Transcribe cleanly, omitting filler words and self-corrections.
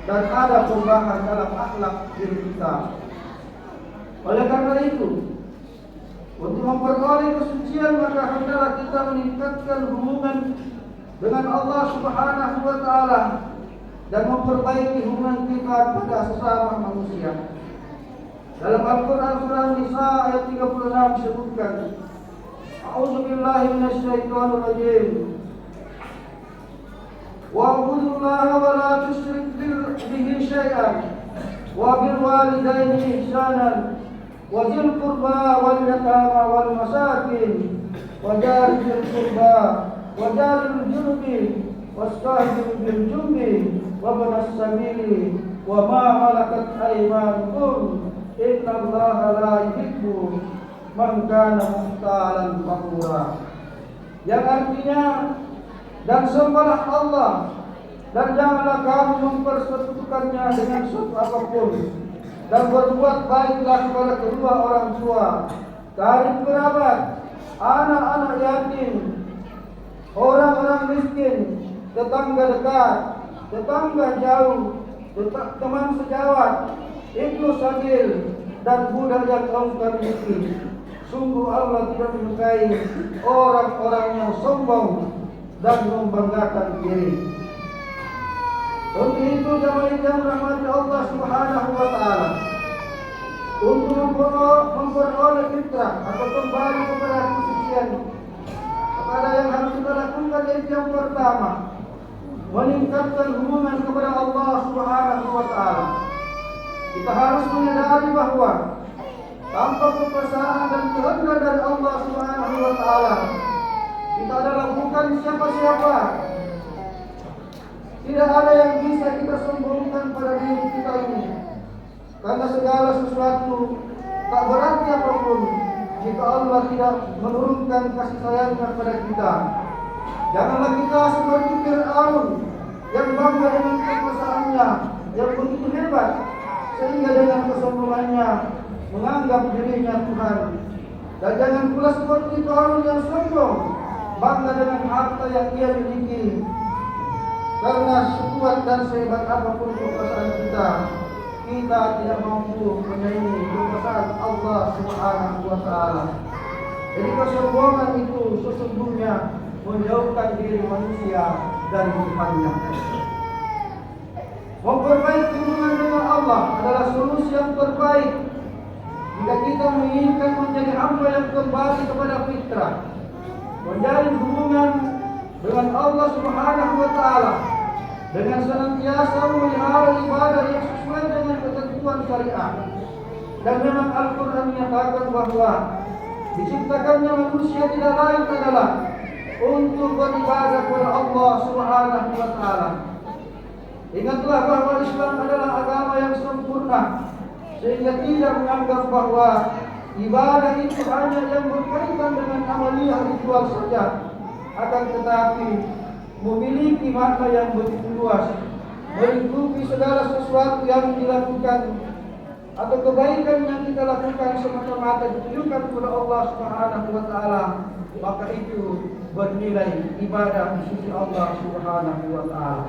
dan ada perubahan dalam akhlak diri kita. Oleh karena itu, untuk memperoleh kesucian maka hendaklah kita meningkatkan hubungan dengan Allah Subhanahu wa taala dan memperbaiki hubungan kita kepada sesama manusia. Dalam Al-Quran surah Nisa ayat 36 disebutkan, A'udzu billahi minasyaitonir rajim. Wa'budullaha wa la tusyriku bihi syai'an wa bil walidaini ihsanan wa dzil qurba wal yatama wal masakin wa jaril qurba wa jaril junubi wastahdir bil junbi wa banas sabili wa ma malakat aymanukum innallaha la yuhibbu man kana mukhtalan fakhura. Yang artinya, dan sembahlah Allah dan janganlah kamu mempersekutukannya dengan sesuatu apapun, dan berbuat baiklah kepada kedua orang tua, karib kerabat, anak-anak yatim, orang-orang miskin, tetangga dekat, tetangga jauh, teman sejawat, ibnu sabil, dan budak yang engkau miliki. Sungguh Allah tidak menyukai orang-orang yang sombong dan membanggakan diri. Untuk itu jamaah yang dirahmati Allah Subhanahu wa taala, untuk memperoleh fitrah atau kembali kepada kesucian, kepada yang harus kita lakukan yaitu yang pertama, meningkatkan hubungan kepada Allah Subhanahu wa taala. Kita harus menyadari bahwa tanpa kepersaan dan kehendak dari Allah Subhanahu wa taala, kita adalah bukan siapa-siapa. Tidak ada yang bisa kita sombongkan pada diri kita ini, karena segala sesuatu tak berarti apapun jika Allah tidak menurunkan kasih sayangnya kepada kita. Janganlah kita seperti Fir'aun yang bangga dengan kekuasaannya yang begitu hebat, sehingga dengan kesombongannya menganggap dirinya Tuhan. Dan jangan pula seperti Qarun yang sombong, bangga dengan harta yang ia miliki. Karena sekuat dan sehebat apapun kekuasaan kita, kita tidak mampu menyaingi kekuasaan Allah Subhanahu wa taala. Jadi kesombongan itu sesungguhnya menjauhkan diri manusia dari Tuhannya. Memperbaiki hubungan dengan Allah adalah solusi yang terbaik jika kita menginginkan menjadi hamba yang kembali kepada fitrah, menjalin hubungan dengan Allah Subhanahu wa taala dengan senantiasa memelihara ibadah yang sesuai dengan ketentuan syariat. Dan memang Al-Quran menyatakan bahwa diciptakannya manusia tidak lain adalah untuk beribadah kepada Allah Subhanahu wa taala. Ingatlah bahwa Islam adalah agama yang sempurna, sehingga tidak menganggap bahwa ibadah itu hanya yang berkaitan dengan amaliyah ritual saja, akan tetapi memiliki makna yang begitu luas, melingkupi segala sesuatu yang dilakukan atau kebaikan yang kita lakukan semata-mata ditujukan kepada Allah Subhanahu wa taala, maka itu bernilai ibadah di sisi Allah Subhanahu wa taala.